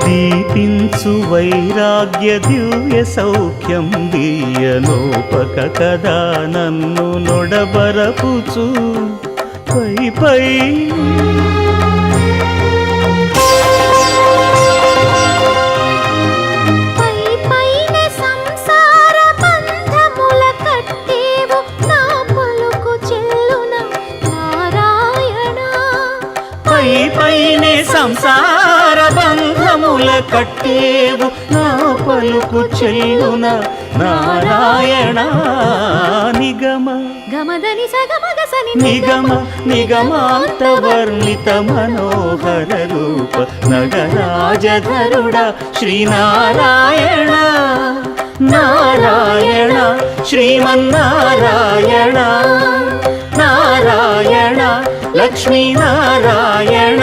దీపించు వైరాగ్య దివ్య సౌఖ్యం దీయనోపక కదా నన్ను నొడబరపుచు పై పై పైనే సంసార బంధముల కట్టేవు నా పలుకు చెల్లున నారాయణ నిగమ గమదని సగమగసని నిగమ నిగమాంత వర్ణిత మనోహర రూప నగరాజధరుడ శ్రీనారాయణ నారాయణ శ్రీమన్నారాయణ నారాయణ లక్ష్మీ నారాయణ